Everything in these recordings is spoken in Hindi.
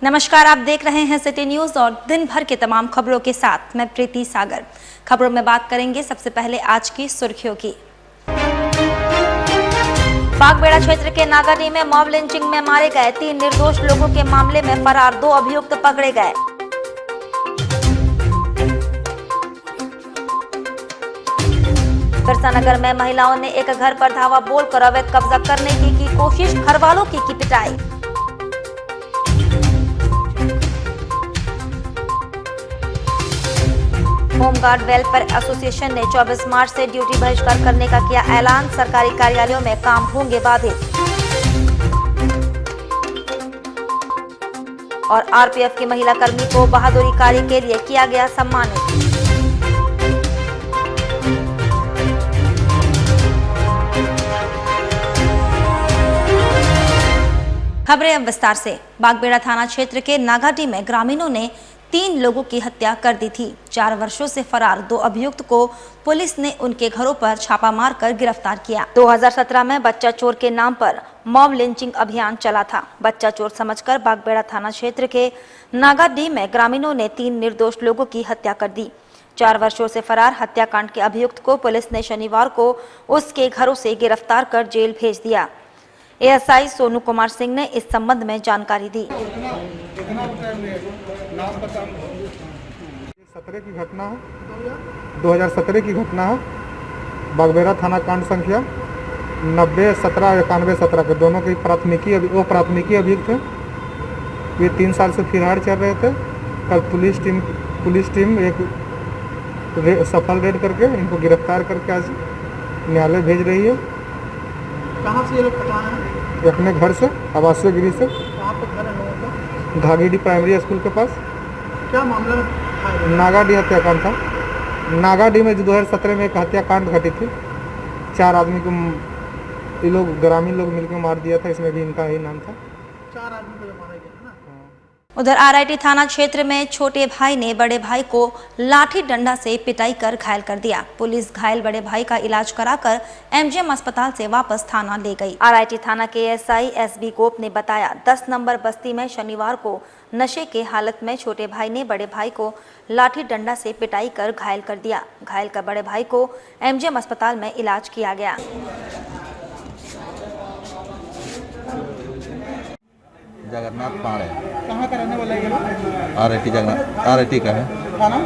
नमस्कार, आप देख रहे हैं सिटी न्यूज और दिन भर के तमाम खबरों के साथ मैं प्रीति सागर। खबरों में बात करेंगे सबसे पहले आज की सुर्खियों की। बागबेड़ा क्षेत्र के नागाडी में मॉब लिंचिंग में मारे गए 3 निर्दोष लोगों के मामले में फरार 2 अभियुक्त पकड़े गए। बिरसा नगर में महिलाओं ने एक घर पर धावा बोलकर अवैध कब्जा करने की कोशिश, घरवालों की पिटाई। होमगार्ड वेलफेयर एसोसिएशन ने 24 मार्च से ड्यूटी बहिष्कार करने का किया ऐलान, सरकारी कार्यालयों में काम होंगे बाधित। और आरपीएफ की महिला कर्मी को बहादुरी कार्य के लिए किया गया सम्मानित। खबरें अब विस्तार से। बागबेड़ा थाना क्षेत्र के नागाडी में ग्रामीणों ने 3 लोगों की हत्या कर दी थी। 4 वर्षों से फरार 2 अभियुक्त को पुलिस ने उनके घरों पर छापा मारकर गिरफ्तार किया। 2017 में बच्चा चोर के नाम पर मॉब लिंचिंग अभियान चला था। बच्चा चोर समझकर बागबेड़ा थाना क्षेत्र के नागाडी में ग्रामीणों ने 3 निर्दोष लोगों की हत्या कर दी। 4 वर्षों से फरार हत्याकांड के अभियुक्त को पुलिस ने शनिवार को उसके घरों से गिरफ्तार कर जेल भेज दिया। एएसआई सोनू कुमार सिंह ने इस संबंध में जानकारी दी। 2017 की घटना है। बागबेड़ा थाना कांड संख्या 90-17-91-17 के दोनों की प्राथमिकी अभियुक्त थे। ये 3 साल से फिरार चल रहे थे। कल पुलिस टीम एक सफल रेड करके इनको गिरफ्तार करके आज न्यायालय भेज रही है। कहाँ से ये लोग पकड़ाए हैं? अपने घर से, आवासीय गृह से। कहाँ पे घर है लोगों का? घागीडी प्राइमरी स्कूल के पास। क्या मामला है? नागाडी हत्याकांड था। नागाडी में जो 2017 में एक हत्याकांड घटी थी। 4 आदमी को ये लोग ग्रामीण लोग मिलकर मार दिया था। इसमें भी इनका ही नाम था। 4 आदमी को मारा गया है ना। उधर आरआईटी थाना क्षेत्र में छोटे भाई ने बड़े भाई को लाठी डंडा से पिटाई कर घायल कर दिया। पुलिस घायल बड़े भाई का इलाज कराकर एमजीएम अस्पताल से वापस थाना ले गई। आरआईटी थाना के एसआई एसबी गोप ने बताया, 10 नंबर बस्ती में शनिवार को नशे के हालत में छोटे भाई ने बड़े भाई को लाठी डंडा से पिटाई कर घायल कर दिया। घायल कर बड़े भाई को एमजीएम अस्पताल में इलाज किया गया। जगन्नाथ पाड़े। कहाँ का रहने वाला है? आरआईटी का है। थाना?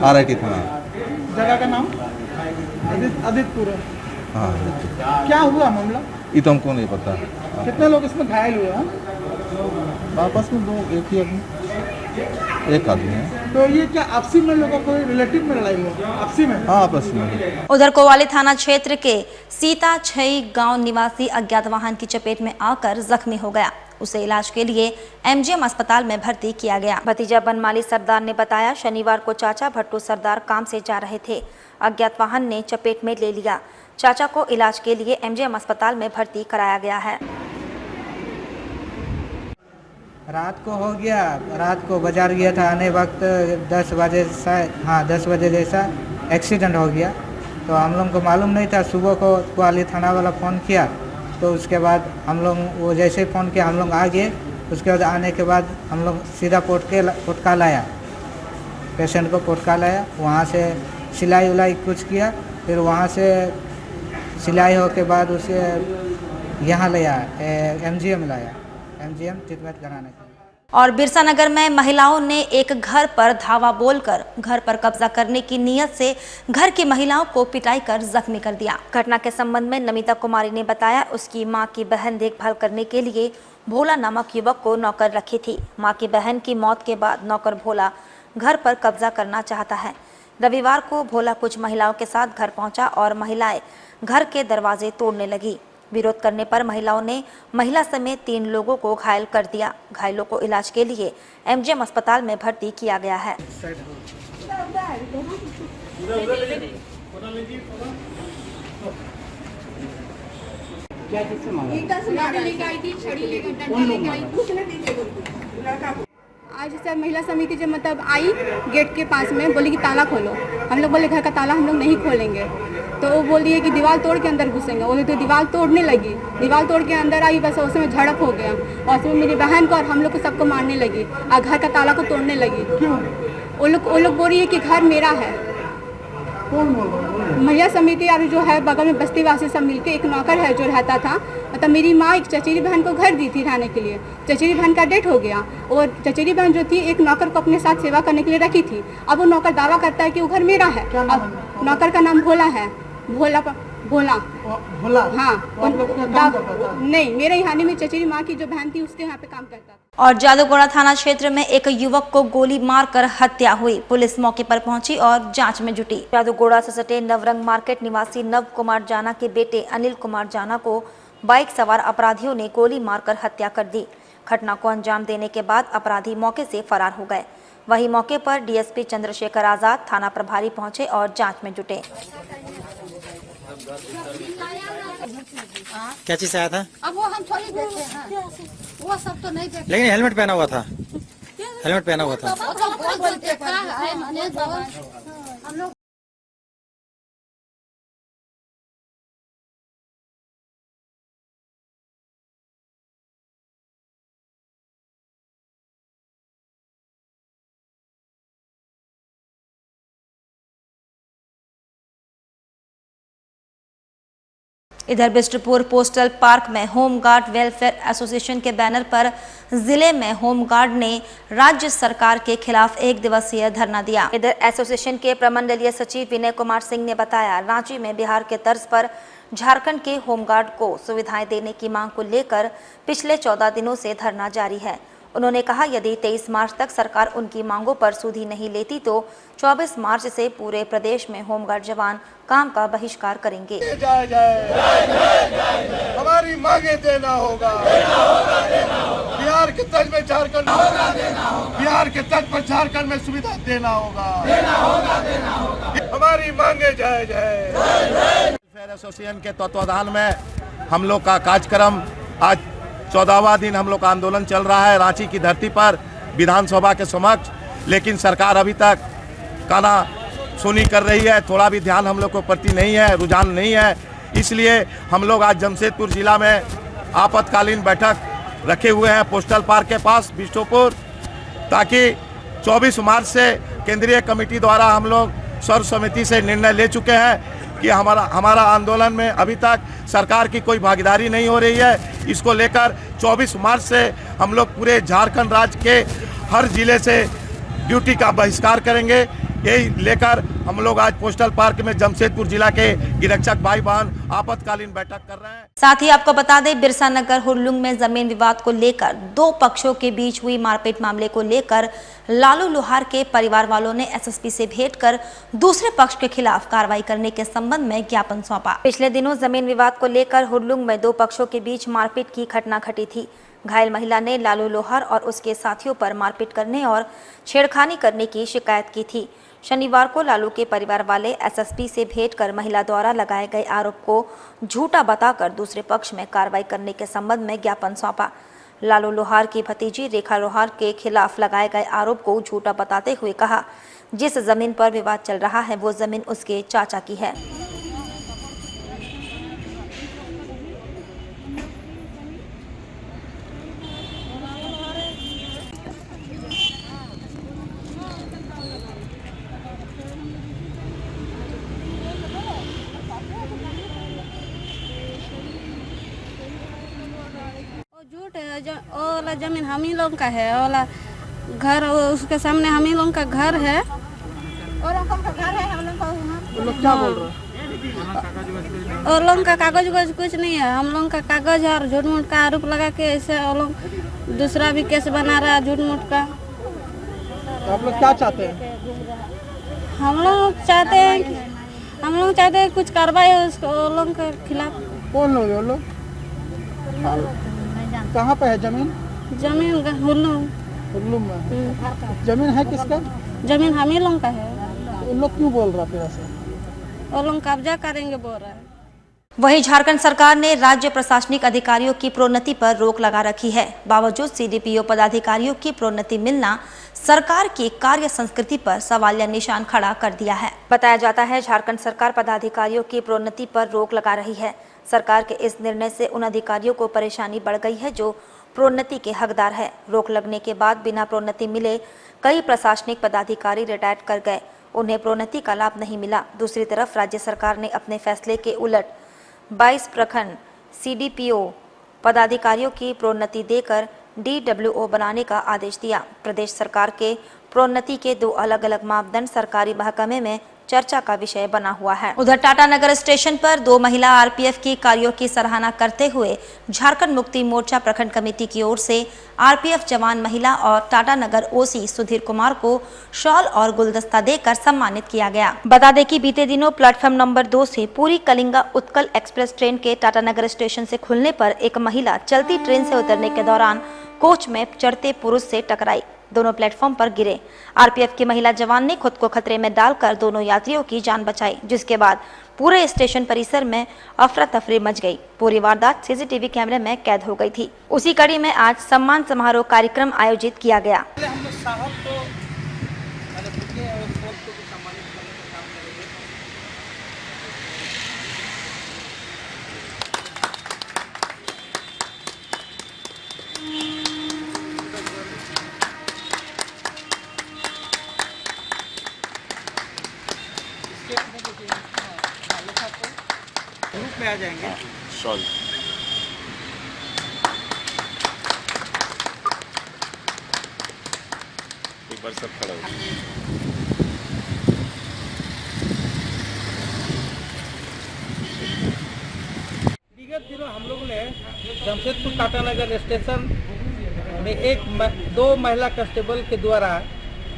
आरआईटी थाना। जगह का नाम? आदित्यपुर। हाँ। क्या हुआ मामला? ये तो हमको नहीं पता। कितने लोग इसमें घायल हुए हैं? वापस में 2 एक आदमी है। तो ये क्या आपसी में लोगों को रिलेटिव में लड़ाई हुआ? आपसी में? हाँ, आपस में। उधर कोवाली थाना क्षेत्र के सीता छई गांव निवासी अज्ञात वाहन की चपेट में आकर जख्मी हो गया। उसे इलाज के लिए एमजीएम अस्पताल में भर्ती किया गया। भतीजा बनमाली सरदार ने बताया, शनिवार को चाचा भट्टू सरदार काम से जा रहे थे। अज्ञात वाहन ने चपेट में ले लिया। चाचा को इलाज के लिए एमजीएम अस्पताल में भर्ती कराया गया है। रात को हो गया। रात को बाजार गया था, आने वक्त 10 बजे हाँ 10 बजे जैसा एक्सीडेंट हो गया। तो हम लोग को मालूम नहीं था। सुबह को कोवाली थाना वाला फ़ोन किया, तो उसके बाद हम लोग वो जैसे ही फ़ोन किया हम लोग आ गए। उसके बाद आने के बाद हम लोग सीधा पोटका लाया, पेशेंट को पोटका लाया। वहाँ से सिलाई उलाई कुछ किया, फिर वहाँ से सिलाई हो के बाद उसे यहाँ लाया, एमजीएम लाया, एमजीएम ट्रीटमेंट कराने के लिए। और बिरसा नगर में महिलाओं ने एक घर पर धावा बोलकर घर पर कब्जा करने की नीयत से घर की महिलाओं को पिटाई कर जख्मी कर दिया। घटना के संबंध में नमिता कुमारी ने बताया, उसकी मां की बहन देखभाल करने के लिए भोला नामक युवक को नौकर रखी थी। मां की बहन की मौत के बाद नौकर भोला घर पर कब्जा करना चाहता है। रविवार को भोला कुछ महिलाओं के साथ घर पहुंचा और महिलाएं घर के दरवाजे तोड़ने लगी। विरोध करने पर महिलाओं ने महिला समेत 3 लोगों को घायल कर दिया। घायलों को इलाज के लिए एमजीएम अस्पताल में भर्ती किया गया है। आज जैसे महिला समिति जब आई गेट के पास में बोली कि ताला खोलो। हम लोग बोले घर का ताला हम लोग नहीं खोलेंगे। तो वो बोल दिए कि दीवार तोड़ के अंदर घुसेंगे। वो तो दीवार तोड़ने लगी, दीवार तोड़ के अंदर आई, बस उसमें झड़प हो गया और उसमें मेरी बहन को और हम लोग को सबको मारने लगी और घर का ताला को तोड़ने लगी। क्यों? वो लोग बोल रही है कि घर मेरा है। कौन बोल रहा है? महिला समिति और जो है बगल में बस्तीवासी सब मिलके, एक नौकर है जो रहता था, मतलब मेरी माँ एक चचेरी बहन को घर दी थी रहने के लिए। चचेरी बहन का डेथ हो गया और चचेरी बहन जो थी एक नौकर को अपने साथ सेवा करने के लिए रखी थी। अब वो नौकर दावा करता है कि वो घर मेरा है। अब नौकर का नाम भोला है, भोला। भोला? हाँ, तो आप लोग का काम करता था? नहीं, मेरे यहाँ में चचेरी माँ की जो बहन थी उसके यहाँ पे काम करता था। और जादूगोड़ा थाना क्षेत्र में एक युवक को गोली मारकर हत्या हुई। पुलिस मौके पर पहुंची और जांच में जुटी। जादूगोड़ा से सटे नवरंग मार्केट निवासी नव कुमार जाना के बेटे अनिल कुमार जाना को बाइक सवार अपराधियों ने गोली मारकर हत्या कर दी। घटना को अंजाम देने के बाद अपराधी मौके से फरार हो गए। वहीं मौके पर डीएसपी चंद्रशेखर आजाद थाना प्रभारी पहुंचे और जांच में जुटे। क्या चीज से आया था? अब वो हम थोड़ी देखे हैं, वो सब तो नहीं देखे। लेकिन हेलमेट पहना हुआ था, हेलमेट पहना हुआ था। हम लोग इधर बिष्टपुर पोस्टल पार्क में होमगार्ड वेलफेयर एसोसिएशन के बैनर पर जिले में होमगार्ड ने राज्य सरकार के खिलाफ 1 दिवसीय धरना दिया। इधर एसोसिएशन के प्रमंडलीय सचिव विनय कुमार सिंह ने बताया, रांची में बिहार के तर्ज पर झारखंड के होमगार्ड को सुविधाएं देने की मांग को लेकर पिछले 14 दिनों से धरना जारी है। उन्होंने कहा, यदि 23 मार्च तक सरकार उनकी मांगों पर सुधि नहीं लेती तो 24 मार्च से पूरे प्रदेश में होमगार्ड जवान काम का बहिष्कार करेंगे। हमारी मांगे देना होगा, बिहार के तर्ज में झारखंड, बिहार के तर्ज पर झारखंड में सुविधा देना होगा, हमारी मांगे जायज है। वेलफेयर एसोसिएशन के तत्वाधान में हम लोग का कार्यक्रम आज 14वां दिन हम लोग का आंदोलन चल रहा है रांची की धरती पर विधानसभा के समक्ष, लेकिन सरकार अभी तक काना सुनी कर रही है। थोड़ा भी ध्यान हम लोग को प्रति नहीं है, रुझान नहीं है। इसलिए हम लोग आज जमशेदपुर जिला में आपातकालीन बैठक रखे हुए हैं पोस्टल पार्क के पास बिष्टुपुर, ताकि 24 मार्च से केंद्रीय कमेटी द्वारा हम लोग सर्वसम्मति से निर्णय ले चुके हैं कि हमारा आंदोलन में अभी तक सरकार की कोई भागीदारी नहीं हो रही है। इसको लेकर 24 मार्च से हम लोग पूरे झारखंड राज्य के हर जिले से ड्यूटी का बहिष्कार करेंगे। यही लेकर हम लोग आज पोस्टल पार्क में जमशेदपुर जिला के गिरक्षक भाई बहन आपातकालीन बैठक कर रहे हैं। साथ ही आपको बता दें, बिरसा नगर हुरलुंग में जमीन विवाद को लेकर 2 पक्षों के बीच हुई मारपीट मामले को लेकर लालू लोहार के परिवार वालों ने एसएसपी से भेंट कर दूसरे पक्ष के खिलाफ कार्रवाई करने के संबंध में ज्ञापन सौंपा। पिछले दिनों जमीन विवाद को लेकर हुरलुंग में 2 पक्षों के बीच मारपीट की घटना घटी थी। घायल महिला ने लालू लोहार और उसके साथियों पर मारपीट करने और छेड़खानी करने की शिकायत की थी। शनिवार को लालू के परिवार वाले एसएसपी से भेंट कर महिला द्वारा लगाए गए आरोप को झूठा बताकर दूसरे पक्ष में कार्रवाई करने के संबंध में ज्ञापन सौंपा। लालू लोहार की भतीजी रेखा लोहार के खिलाफ लगाए गए आरोप को झूठा बताते हुए कहा, जिस जमीन पर विवाद चल रहा है वो जमीन उसके चाचा की है। झूठ है, वो वाला जमीन हम ही लोग का है, वो वाला घर उसके सामने हम ही लोग का घर है, और हम का घर है, हम लोग का। वो लोग क्या बोल रहे हैं? और लोग का कागज वागज कुछ नहीं है, हम लोग का कागज है और झूठ मूठ का आरोप लगा के ऐसे वो लोग दूसरा भी केस बना रहा है झूठ मूठ का। तो आप लोग क्या चाहते हैं? हम लोग चाहते हैं कुछ कार्रवाई हो उसको वो लोग के खिलाफ। कौन लोग है वो लोग? कहाँ पे है जमीन? जमीन हुरलुम में। जमीन है किसका? जमीन हम ही लोग का है। वो लोग क्यों बोल रहा फिर ऐसे? वो लोग कब्जा करेंगे बोल रहा है। वहीं झारखंड सरकार ने राज्य प्रशासनिक अधिकारियों की प्रोन्नति पर रोक लगा रखी है। बावजूद सीडीपीओ पदाधिकारियों की प्रोन्नति मिलना सरकार की कार्य संस्कृति पर सवालिया निशान खड़ा कर दिया है। बताया जाता है झारखंड सरकार पदाधिकारियों की प्रोन्नति पर रोक लगा रही है। सरकार के इस निर्णय से उन अधिकारियों को परेशानी बढ़ गई है जो प्रोन्नति के हकदार है। रोक लगने के बाद बिना प्रोन्नति मिले कई प्रशासनिक पदाधिकारी रिटायर कर गए, उन्हें प्रोन्नति का लाभ नहीं मिला। दूसरी तरफ राज्य सरकार ने अपने फैसले के उलट 22 प्रखंड सीडीपीओ पदाधिकारियों की प्रोन्नति देकर डीडब्ल्यूओ बनाने का आदेश दिया। प्रदेश सरकार के प्रोन्नति के दो अलग अलग मापदंड सरकारी महकमे में चर्चा का विषय बना हुआ है। उधर टाटानगर स्टेशन पर 2 महिला आरपीएफ के कार्यों की सराहना करते हुए झारखंड मुक्ति मोर्चा प्रखंड कमेटी की ओर से आरपीएफ जवान महिला और टाटानगर ओसी सुधीर कुमार को शॉल और गुलदस्ता देकर सम्मानित किया गया। बता दें कि बीते दिनों प्लेटफॉर्म नंबर 2 से पूरी कलिंगा उत्कल एक्सप्रेस ट्रेन के टाटानगर स्टेशन से खुलने पर एक महिला चलती ट्रेन से उतरने के दौरान कोच में चढ़ते पुरुष से टकराई, दोनों प्लेटफॉर्म पर गिरे। आरपीएफ की महिला जवान ने खुद को खतरे में डालकर दोनों यात्रियों की जान बचाई, जिसके बाद पूरे स्टेशन परिसर में अफरा तफरी मच गई। पूरी वारदात सीसीटीवी कैमरे में कैद हो गई थी। उसी कड़ी में आज सम्मान समारोह कार्यक्रम आयोजित किया गया। ग्रुप में आ जाएंगे। शॉल एक बार सब खड़ा हो। विगत दिनों हम लोगों ने जमशेदपुर टाटानगर स्टेशन में 2 महिला कांस्टेबल के द्वारा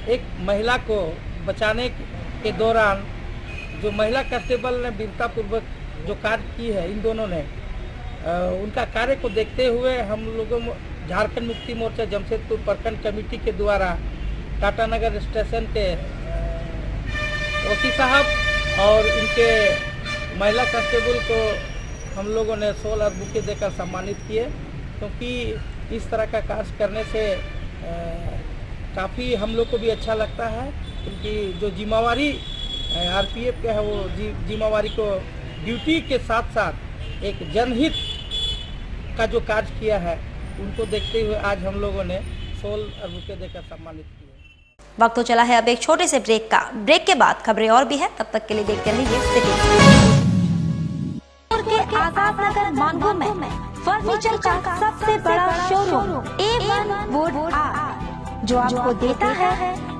एक महिला को बचाने के दौरान जो महिला कांस्टेबल ने वीरतापूर्वक जो कार्य की है, इन दोनों ने उनका कार्य को देखते हुए हम लोगों झारखंड मुक्ति मोर्चा जमशेदपुर प्रखंड कमेटी के द्वारा टाटानगर स्टेशन के ओसी साहब और इनके महिला कांस्टेबल को हम लोगों ने 16 बुके देकर सम्मानित किए, क्योंकि इस तरह का कार्य करने से काफ़ी हम लोग को भी अच्छा लगता है, क्योंकि जो जिम्मेवारी आरपीएफ का है वो जिम्मेवारी को ड्यूटी के साथ साथ एक जनहित का जो कार्य किया है, उनको देखते हुए आज हम लोगों ने 16 बुके देकर सम्मानित किया। वक्त तो चला है अब एक छोटे से ब्रेक का। ब्रेक के बाद खबरें और भी है, तब तक के लिए देखते रहिए सिटी के आजाद नगर मानगो में फर्नीचर का सबसे बड़ा शोरूम A1 वुड आर्ट, जो आपको देता है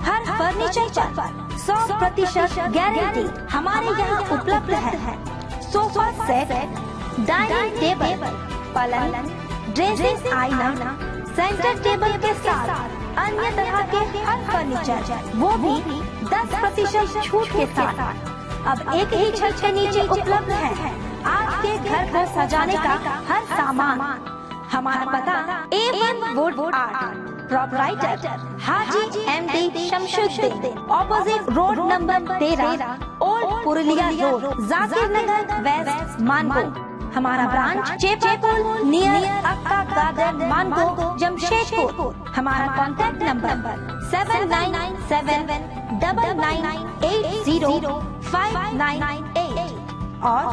हर फर्नीचर पर 100% गारंटी। हमारे यहाँ उपलब्ध है सोफा सेट, डाइनिंग टेबल, पलंग, ड्रेसिंग आईना, सेंटर टेबल के साथ अन्य तरह के हर फर्नीचर, वो भी 10% छूट के साथ। अब एक ही छत के नीचे उपलब्ध है आपके घर को सजाने का हर सामान। हमारा पता A1 वुड आर्ट, प्रोपराइटर हाजी MD Shamshuddin, opposite road number 13, old Purulia road, Zakir Nagar west, Mango. हमारा branch Chepapul near Akka garden, Mango, Jamshedpur. हमारा कॉन्टैक्ट नंबर 799799805998 और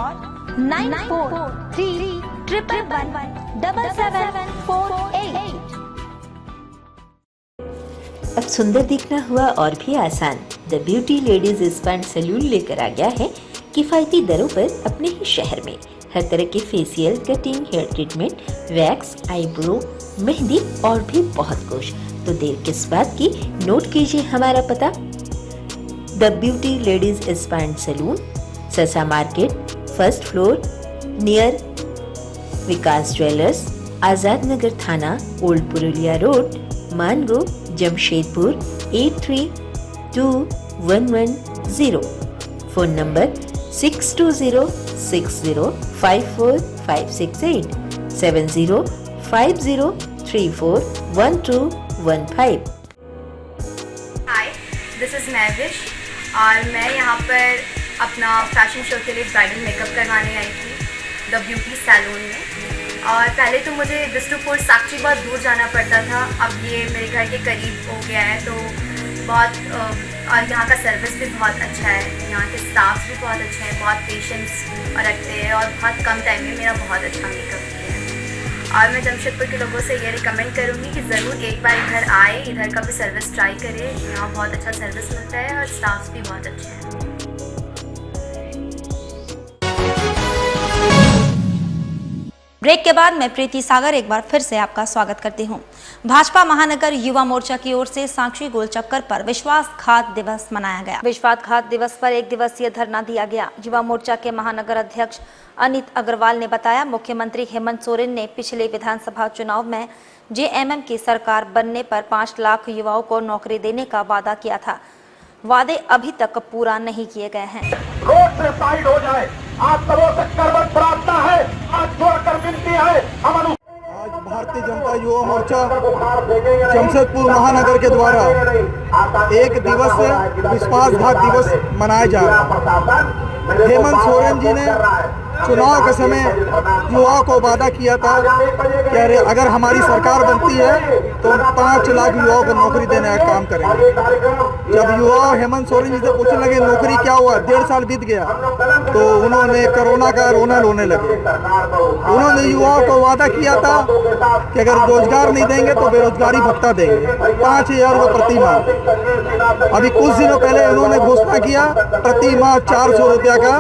9431117748। अब सुंदर दिखना हुआ और भी आसान। The beauty ladies spa and salon लेकर आ गया है किफ़ायती दरों पर अपने ही शहर में हर तरह के facial, cutting, hair treatment, wax, eyebrow, mehndi और भी बहुत कुछ। तो देर किस बात की, नोट कीजिए हमारा पता। The beauty ladies spa and salon, Sasa market, first floor, near Vikas jewellers, Azad Nagar थाना, old Purulia road, Mango, Jamshedpur 822110। Phone number 6206054568 7050341215। Hi, this is Mahvish और मैं यहाँ पर अपना फैशन शो के लिए ब्राइडल मेकअप करवाने आई थी। द ब्यूटी सैलून में। और पहले तो मुझे बिष्टुपुर साक्षी बहुत दूर जाना पड़ता था, अब ये मेरे घर के करीब हो गया है, तो बहुत और यहाँ का सर्विस भी बहुत अच्छा है, यहाँ के स्टाफ भी बहुत अच्छे हैं, बहुत पेशेंस रखते हैं और बहुत कम टाइम में मेरा बहुत अच्छा मेकअप किया है। और मैं जमशेदपुर के लोगों से ये रिकमेंड करूँगी कि ज़रूर एक बार इधर आए, इधर का भी सर्विस ट्राई करें, यहाँ बहुत अच्छा सर्विस मिलता है और स्टाफ भी बहुत अच्छे हैं। ब्रेक के बाद मैं प्रीति सागर एक बार फिर से आपका स्वागत करती हूं। भाजपा महानगर युवा मोर्चा की ओर से साक्षी गोल चक्कर पर विश्वासघात दिवस मनाया गया। विश्वासघात दिवस पर 1 दिवसीय धरना दिया गया। युवा मोर्चा के महानगर अध्यक्ष अनित अग्रवाल ने बताया, मुख्यमंत्री हेमंत सोरेन ने पिछले विधानसभा चुनाव में जेएमएम की सरकार बनने पर 5 लाख युवाओं को नौकरी देने का वादा किया था। वादे अभी तक पूरा नहीं किए गए हैं। रोड से साइड हो जाए, आप सबों से करबट प्रार्थना है, आज जोड़कर विनती है। आज भारतीय जनता युवा मोर्चा जमशेदपुर महानगर के द्वारा 1 दिवसीय विश्वासघात दिवस मनाया जा रहा है। हेमंत सोरेन जी ने चुनाव के समय युवाओं को वादा किया था कि अगर हमारी सरकार बनती है तो 5 लाख युवाओं को नौकरी देने का काम करेंगे। जब युवा हेमंत सोरेन जी से पूछने लगे नौकरी क्या हुआ, 1.5 साल बीत गया, तो उन्होंने कोरोना का रोना रोने लगे। उन्होंने युवाओं को वादा किया था कि अगर रोजगार नहीं देंगे तो बेरोजगारी भत्ता देंगे 5,000 रुपये प्रति माह। अभी कुछ दिनों पहले उन्होंने घोषणा किया प्रति माह 400 रुपया का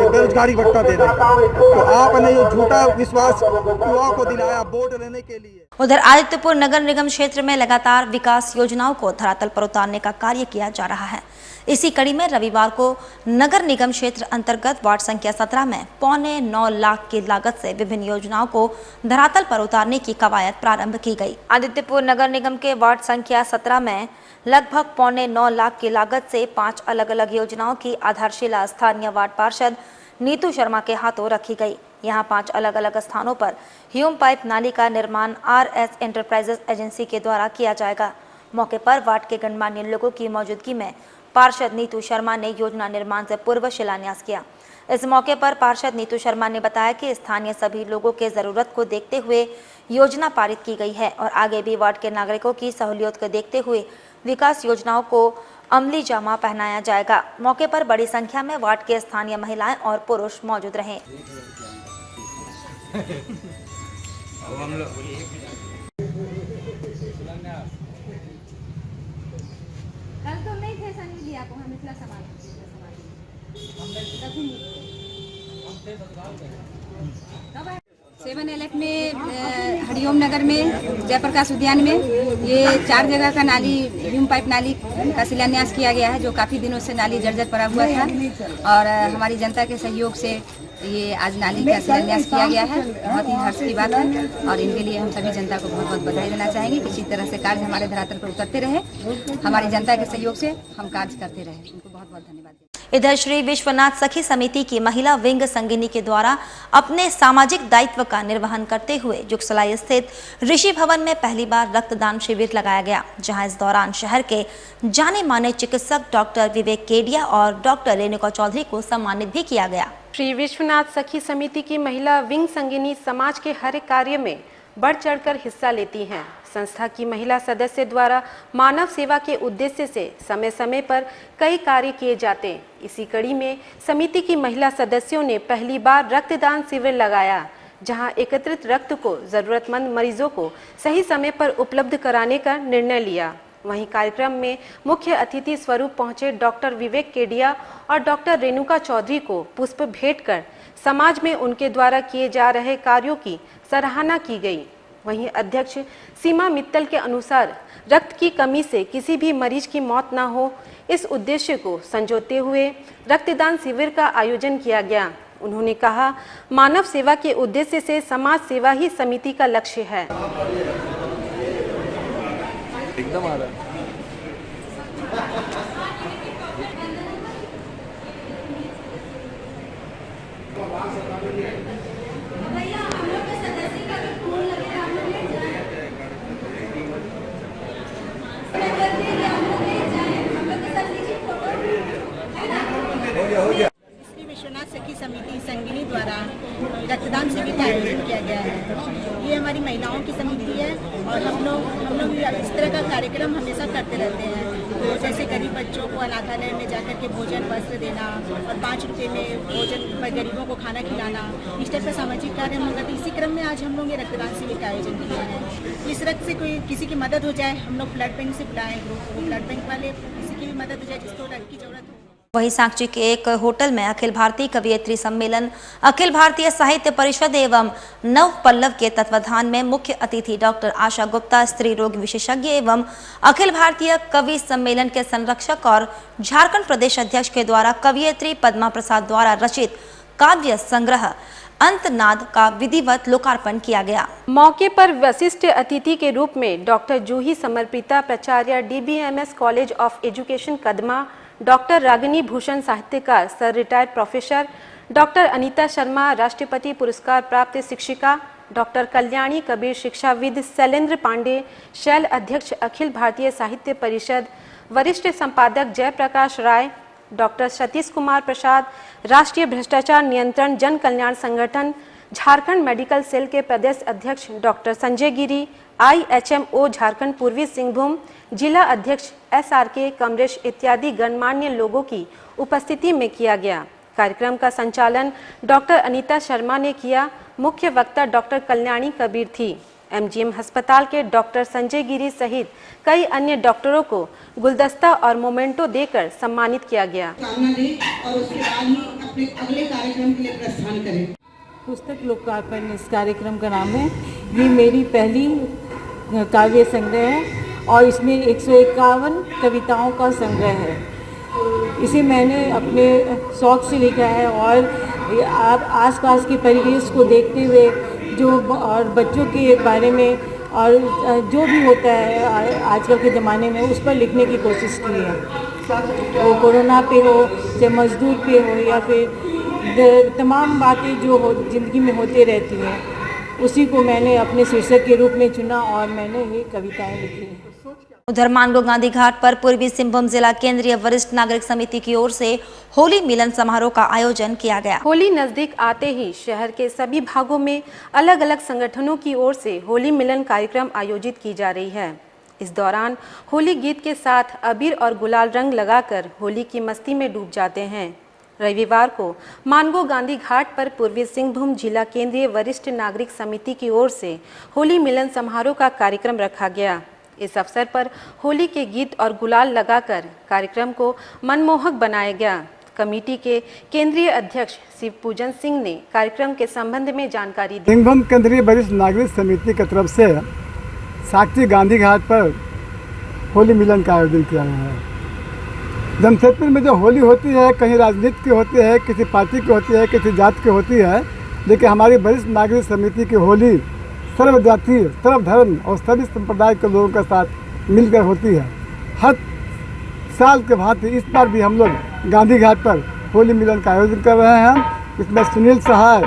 बेरोजगारी भत्ता देने का। तो आपने जो झूठा विश्वास युवाओं को दिलाया वोट लेने के लिए। उधर आदित्यपुर नगर निगम क्षेत्र में लगातार विकास योजनाओं को धरातल पर उतारने का कार्य किया जा रहा है। इसी कड़ी में रविवार को नगर निगम क्षेत्र अंतर्गत वार्ड संख्या 17 में 8.25 लाख की लागत से विभिन्न योजनाओं को धरातल पर उतारने की कवायद प्रारंभ की गई। आदित्यपुर नगर निगम के वार्ड संख्या 17 में लगभग 8.25 लाख की लागत से 5 अलग अलग योजनाओं की आधारशिला स्थानीय वार्ड पार्षद नीतू शर्मा के हाथों रखी गई। यहाँ 5 अलग अलग स्थानों पर ह्यूम पाइप नाली का निर्माण RS एंटरप्राइजेस एजेंसी के द्वारा किया जाएगा। मौके पर वार्ड के गणमान्य लोगों की मौजूदगी में पार्षद नीतू शर्मा ने योजना निर्माण से पूर्व शिलान्यास किया। इस मौके पर पार्षद नीतू शर्मा ने बताया कि स्थानीय सभी लोगों के जरूरत को देखते हुए योजना पारित की गई है और आगे भी वार्ड के नागरिकों की सहूलियत को देखते हुए विकास योजनाओं को अमली जामा पहनाया जाएगा। मौके पर बड़ी संख्या में वार्ड के स्थानीय महिलाएं और पुरुष मौजूद रहे। कल तो नहीं थे सनी जी, आपको हम इतना सामान 7-Eleven में हरिओम नगर में जयप्रकाश उद्यान में ये 4 जगह का नाली ह्यूम पाइप नाली का शिलान्यास किया गया है, जो काफ़ी दिनों से नाली जर्जर पड़ा हुआ था और हमारी जनता के सहयोग से ये आज नाली का शिलान्यास किया गया है। बहुत ही हर्ष की बात है और इनके लिए हम सभी जनता को बहुत बहुत बधाई देना चाहेंगे। इसी तरह से कार्य हमारे धरातल पर उतरते रहे, हमारी जनता के सहयोग से हम कार्य करते रहे। उनको बहुत बहुत धन्यवाद। इधर श्री विश्वनाथ सखी समिति की महिला विंग संगिनी के द्वारा अपने सामाजिक दायित्व का निर्वहन करते हुए जुगसलाई स्थित ऋषि भवन में पहली बार रक्तदान शिविर लगाया गया, जहां इस दौरान शहर के जाने माने चिकित्सक डॉक्टर विवेक केडिया और डॉक्टर रेणुका चौधरी को सम्मानित भी किया गया। श्री विश्वनाथ सखी समिति की महिला विंग संगिनी समाज के हर कार्य में बढ़ चढ़कर हिस्सा लेती हैं। संस्था की महिला सदस्य द्वारा मानव सेवा के उद्देश्य से समय समय पर कई कार्य किए जाते हैं। इसी कड़ी में समिति की महिला सदस्यों ने पहली बार रक्तदान शिविर लगाया, जहां एकत्रित रक्त को जरूरतमंद मरीजों को सही समय पर उपलब्ध कराने का निर्णय लिया। वहीं कार्यक्रम में मुख्य अतिथि स्वरूप पहुंचे डॉक्टर विवेक केडिया और डॉक्टर रेणुका चौधरी को पुष्प भेंट कर समाज में उनके द्वारा किए जा रहे कार्यों की सराहना की गई। वहीं अध्यक्ष सीमा मित्तल के अनुसार रक्त की कमी से किसी भी मरीज की मौत न हो, इस उद्देश्य को संजोते हुए रक्तदान शिविर का आयोजन किया गया। उन्होंने कहा, मानव सेवा के उद्देश्य से समाज सेवा ही समिति का लक्ष्य है। एकदम आ रहा है। श्री विश्वनाथ सखी समिति संगिनी द्वारा रक्तदान शिविर का आयोजन किया गया है। ये हमारी महिलाओं की समिति है और हम लोग इस तरह का कार्यक्रम हमेशा करते रहते हैं। तो जैसे गरीब बच्चों को अनाथालय में जाकर के भोजन वस्त्र देना और 5 रुपये में भोजन पर गरीबों को खाना खिलाना, इस तरह का सामाजिक कार्य हम लोग करते हैं। इसी क्रम में आज हम लोग ये रक्तदान शिविर का आयोजन किया है। इस रक्त से कोई किसी की मदद हो जाए, हम लोग ब्लड बैंक से बुलाएं ग्रुप, वो ब्लड बैंक वाले किसी की भी मदद हो जाए जिसको रक्त की जरूरत हो। वहीं सांची के एक होटल में अखिल भारतीय कवियत्री सम्मेलन, अखिल भारतीय साहित्य परिषद एवं नव पल्लव के तत्वाधान में मुख्य अतिथि डॉक्टर आशा गुप्ता, स्त्री रोग विशेषज्ञ एवं अखिल भारतीय कवि सम्मेलन के संरक्षक और झारखंड प्रदेश अध्यक्ष के द्वारा कवियत्री पद्मा प्रसाद द्वारा रचित काव्य संग्रह अंतनाद का विधिवत लोकार्पण किया गया। मौके पर विशिष्ट अतिथि के रूप में डॉक्टर जूही समर्पिता, प्राचार्य DBMS college of education Kadma, doctor Ragini Bhushan साहित्यकार, sir retired professor doctor Anita Sharma, राष्ट्रपति पुरस्कार प्राप्त शिक्षिका डॉक्टर कल्याणी कबीर, शिक्षाविद शैलेंद्र पांडे, शैल अध्यक्ष अखिल भारतीय साहित्य परिषद, वरिष्ठ संपादक जयप्रकाश राय, डॉक्टर सतीश कुमार प्रसाद, राष्ट्रीय भ्रष्टाचार नियंत्रण जन कल्याण संगठन, झारखंड मेडिकल सेल के प्रदेश अध्यक्ष डॉक्टर संजय गिरी, IHMO झारखंड पूर्वी सिंहभूम जिला अध्यक्ष SRK कमरेश इत्यादि गणमान्य लोगों की उपस्थिति में किया गया। कार्यक्रम का संचालन डॉक्टर अनीता शर्मा ने किया। मुख्य वक्ता डॉक्टर कल्याणी कबीर थी। MGM अस्पताल के डॉक्टर संजय गिरी सहित कई अन्य डॉक्टरों को गुलदस्ता और मोमेंटो देकर सम्मानित किया गया। कामना दें और उसके बाद ही अपने अगले कार्यक्रम के लिए प्रस्थान करें। पुस्तक लोकार्पण इस कार्यक्रम का नाम है। ये मेरी पहली काव्य संग्रह है और इसमें 151 कविताओं का संग्रह है। इसे मैंने अपने शौक़ से लिखा है और आप आसपास के परिवेश को देखते हुए जो और बच्चों के बारे में और जो भी होता है आजकल के ज़माने में उस पर लिखने की कोशिश की है। वो कोरोना पे हो, चाहे मजदूर पे हो या फिर तमाम बातें जो हो ज़िंदगी में होते रहती हैं, उसी को मैंने अपने शीर्षक के रूप में चुना और मैंने ये कविताएं लिखी हैं। उधर मानगो गांधी घाट पर पूर्वी सिंहभूम जिला केंद्रीय वरिष्ठ नागरिक समिति की ओर से होली मिलन समारोह का आयोजन किया गया। होली नजदीक आते ही शहर के सभी भागों में अलग अलग संगठनों की ओर से होली मिलन कार्यक्रम आयोजित की जा रही है। इस दौरान होली गीत के साथ अबीर और गुलाल रंग लगाकर होली की मस्ती में डूब जाते हैं। रविवार को मानगो गांधी घाट पर पूर्वी सिंहभूम जिला केंद्रीय वरिष्ठ नागरिक समिति की ओर से होली मिलन समारोह का कार्यक्रम रखा गया। इस अवसर पर होली के गीत और गुलाल लगाकर कार्यक्रम को मनमोहक बनाया गया। कमेटी के केंद्रीय अध्यक्ष शिव पूजन सिंह ने कार्यक्रम के संबंध में जानकारी दी। सिंहभूम केंद्रीय वरिष्ठ नागरिक समिति की तरफ से साक्षी गांधी घाट पर होली मिलन का आयोजन किया गया है। जमशेदपुर में जो होली होती है, कहीं राजनीति की होती है, किसी पार्टी की होती है, किसी जात की होती है, लेकिन हमारी वरिष्ठ नागरिक समिति की होली सर्व जाति, सर्व धर्म और सभी संप्रदाय के लोगों के साथ मिलकर होती है। हर साल के भांति इस बार भी हम लोग गांधी घाट पर होली मिलन का आयोजन कर रहे हैं। इसमें सुनील सहाय,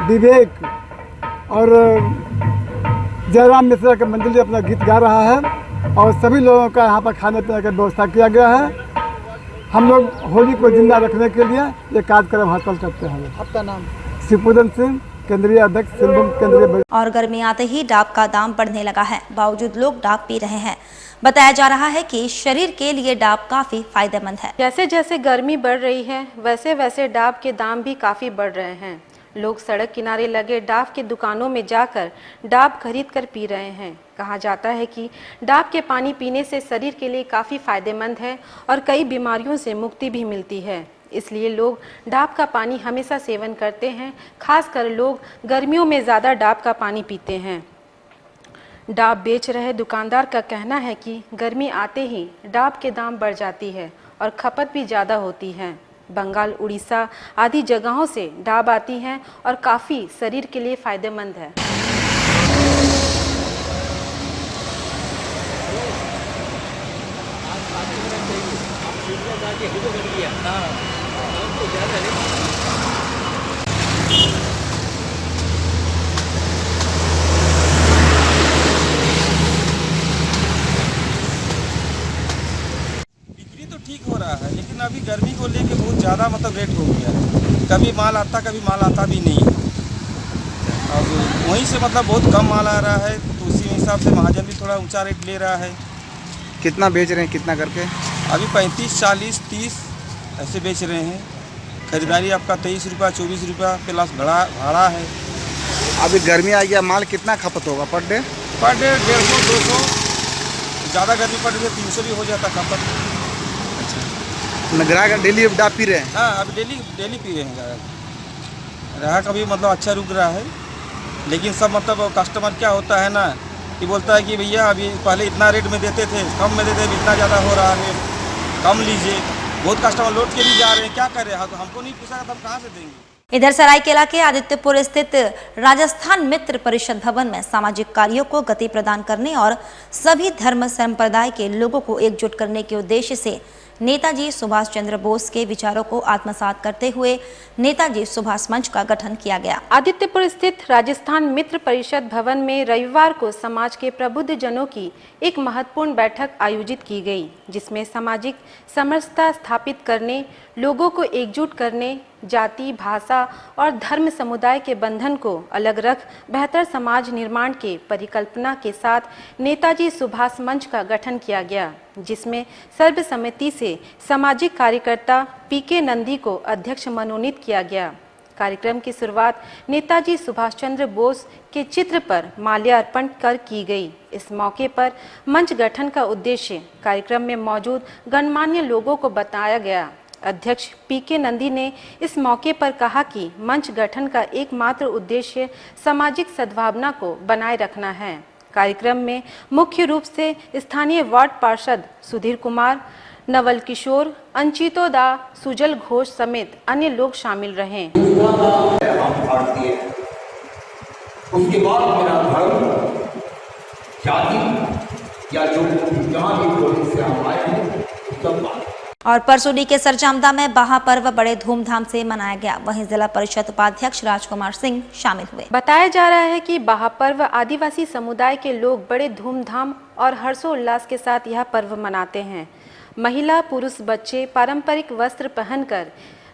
विवेक और जयराम मिश्रा का मंडली अपना गीत गा रहा है और सभी लोगों का यहाँ पर खाने पीने की व्यवस्था किया गया है। हम लोग होली को जिंदा रखने के लिए ये कार्यक्रम हासिल करते हैं। आपका नाम? शिवपूजन सिंह, केंद्रीय अध्यक्ष सिंहभूम केंद्रीय। और गर्मी आते ही डाब का दाम बढ़ने लगा है, बावजूद लोग डाब पी रहे हैं। बताया जा रहा है कि शरीर के लिए डाब काफी फायदेमंद है। जैसे जैसे गर्मी बढ़ रही है वैसे वैसे डाब के दाम भी काफी बढ़ रहे हैं। लोग सड़क किनारे लगे डाब के दुकानों में जाकर डाब खरीद कर पी रहे हैं। कहा जाता है कि डाब के पानी पीने से शरीर के लिए काफ़ी फायदेमंद है और कई बीमारियों से मुक्ति भी मिलती है। इसलिए लोग डाब का पानी हमेशा सेवन करते हैं। खासकर लोग गर्मियों में ज़्यादा डाब का पानी पीते हैं। डाब बेच रहे दुकानदार का कहना है कि गर्मी आते ही डाब के दाम बढ़ जाती है और खपत भी ज़्यादा होती है। बंगाल, उड़ीसा आदि जगहों से डाब आती हैं और काफ़ी शरीर के लिए फ़ायदेमंद है। बिक्री तो ठीक हो रहा है, लेकिन अभी गर्मी को लेके बहुत ज़्यादा मतलब रेट हो गया है। कभी माल आता भी नहीं है। वहीं से मतलब बहुत कम माल आ रहा है, तो उसी हिसाब से महाजन भी थोड़ा ऊंचा रेट ले रहा है। कितना बेच रहे हैं, कितना करके? अभी 35, 40, 30 ऐसे बेच रहे हैं। खरीदारी आपका 23 रुपया, 24 रुपया प्लस भाड़ा है। अभी गर्मी आ गया, माल कितना खपत होगा पर डे? पर डे 150, 200, ज़्यादा गर्मी पड़ रही है 300 भी हो जाता खपत। अच्छा, ग्राहक डेली डाप पी रहे हैं? हाँ, अभी डेली पी रहे हैं ग्राहक अभी मतलब अच्छा रुक रहा है। लेकिन सब मतलब कस्टमर क्या होता है ना कि बोलता है कि भैया अभी पहले इतना रेट में देते थे, कम में देते, इतना ज़्यादा हो रहा है, कम लीजिए। बहुत कस्टमर लौट के भी जा रहे हैं, क्या करें, हमको नहीं पूछा तो हम कहाँ से देंगे। इधर सरायकेला के आदित्यपुर स्थित राजस्थान मित्र परिषद भवन में सामाजिक कार्यों को गति प्रदान करने और सभी धर्म संप्रदाय के लोगों को एकजुट करने के उद्देश्य से नेताजी सुभाष चंद्र बोस के विचारों को आत्मसात करते हुए नेताजी सुभाष मंच का गठन किया गया। आदित्यपुर स्थित राजस्थान मित्र परिषद भवन में रविवार को समाज के प्रबुद्ध जनों की एक महत्वपूर्ण बैठक आयोजित की गई, जिसमें सामाजिक समरसता स्थापित करने, लोगों को एकजुट करने, जाति, भाषा और धर्म समुदाय के बंधन को अलग रख बेहतर समाज निर्माण के परिकल्पना के साथ नेताजी सुभाष मंच का गठन किया गया, जिसमें सर्वसम्मति से सामाजिक कार्यकर्ता पीके नंदी को अध्यक्ष मनोनीत किया गया। कार्यक्रम की शुरुआत नेताजी सुभाष चंद्र बोस के चित्र पर माल्यार्पण कर की गई। इस मौके पर मंच गठन का उद्देश्य कार्यक्रम में मौजूद गणमान्य लोगों को बताया गया। अध्यक्ष पीके नंदी ने इस मौके पर कहा कि मंच गठन का एकमात्र उद्देश्य सामाजिक सद्भावना को बनाए रखना है। कार्यक्रम में मुख्य रूप से स्थानीय वार्ड पार्षद सुधीर कुमार, नवल किशोर, अंचितो दा, सुजल घोष समेत अन्य लोग शामिल रहे। उसके बाद मेरा धर्म, जाति या जो जहाँ भी से हम आए हैं सब बात। और परसोडी के सरजामदा में बाहा पर्व बड़े धूमधाम से मनाया गया। वहीं जिला परिषद उपाध्यक्ष राजकुमार सिंह शामिल हुए। बताया जा रहा है कि बाहा पर्व आदिवासी समुदाय के लोग बड़े धूमधाम और हर्षोल्लास के साथ यह पर्व मनाते हैं। महिला, पुरुष, बच्चे पारंपरिक वस्त्र पहनकर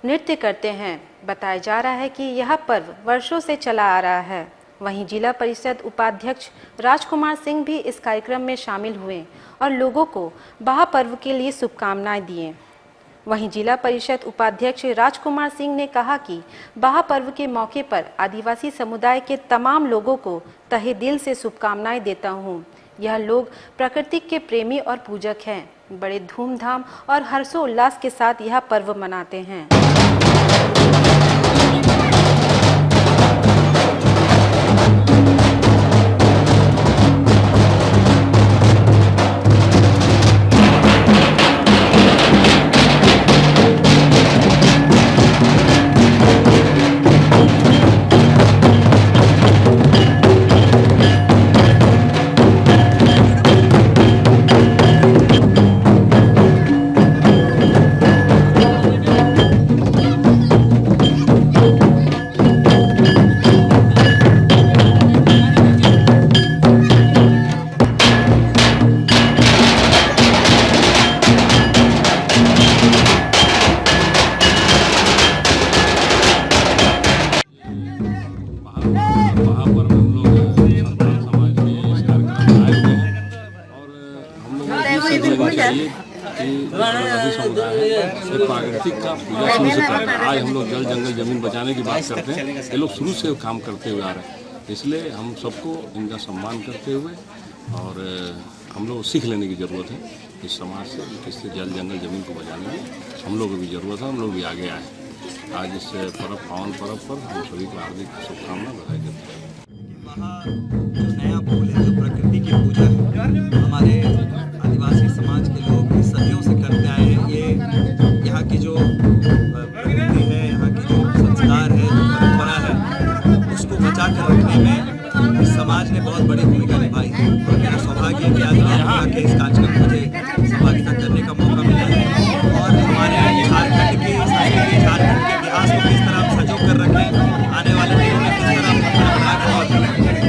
नृत्य करते हैं। बताया जा रहा है कि यह पर्व वर्षों से चला आ रहा है। वहीं जिला परिषद उपाध्यक्ष राजकुमार सिंह भी इस कार्यक्रम में शामिल हुए और लोगों को बाहा पर्व के लिए शुभकामनाएं दिए। वहीं जिला परिषद उपाध्यक्ष राजकुमार सिंह ने कहा कि बाहा पर्व के मौके पर आदिवासी समुदाय के तमाम लोगों को तहे दिल से शुभकामनाएं देता हूं। यह लोग प्रकृति के प्रेमी और पूजक हैं। बड़े धूमधाम और हर्षोल्लास के साथ यह पर्व मनाते हैं। प्राकृतिक का पूजा शुरू से करते हैं। आज हम लोग जल जंगल जमीन बचाने की बात करते हैं, ये लोग शुरू से काम करते हुए आ रहे हैं। इसलिए हम सबको इनका सम्मान करते हुए और हम लोग सीख लेने की ज़रूरत है इस समाज से, किससे जल जंगल जमीन को बचाने में हम लोग को भी ज़रूरत है, हम लोग भी आगे आए। आज इस पर्व, पावन पर्व पर हम सभी को हार्दिक शुभकामना बधाई देते हैं। जो नया फूल है, जो प्रकृति की पूजा है, हमारे आदिवासी समाज के लोग सदियों से करते आए हैं। ये यहाँ की जो प्रकृति है, यहाँ की जो संस्कार है, जो परंपरा है, उसको बचा कर रखने में इस समाज ने बहुत बड़ी भूमिका निभाई है। और मेरा सौभाग्य है कि आज यहाँ के इस कार्यक्रम में मुझे सहभागिता करने का मौका मिला है। और हमारे झारखंड के इतिहास को किस तरह हम संजो कर रखें, आने वाले दिनों में किस तरह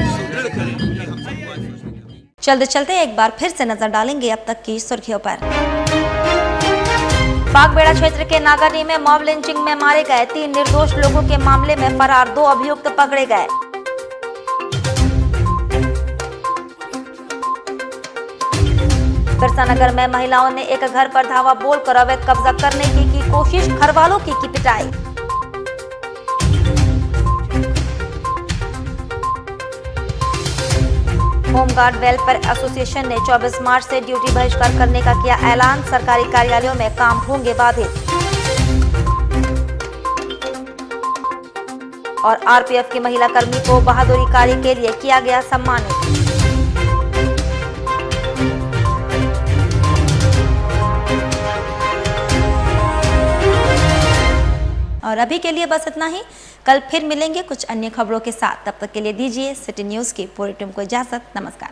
सुदृढ़ करें, ये हम सबको। चलते चलते एक बार फिर से नजर डालेंगे अब तक की सुर्खियों पर। बागबेड़ा क्षेत्र के नागरी में मॉब लिंचिंग में मारे गए 3 निर्दोष लोगों के मामले में फरार 2 अभियुक्त पकड़े गए। बिरसा नगर में महिलाओं ने एक घर पर धावा बोलकर अवैध कब्जा करने की कोशिश, घर वालों की पिटाई। होमगार्ड वेलफेयर एसोसिएशन ने 24 मार्च से ड्यूटी बहिष्कार करने का किया ऐलान, सरकारी कार्यालयों में काम होंगे बाधित। और आरपीएफ की महिला कर्मी को बहादुरी कार्य के लिए किया गया सम्मानित। और अभी के लिए बस इतना ही। कल फिर मिलेंगे कुछ अन्य खबरों के साथ। तब तक के लिए दीजिए सिटी न्यूज़ की पूरी टीम को इजाजत। नमस्कार।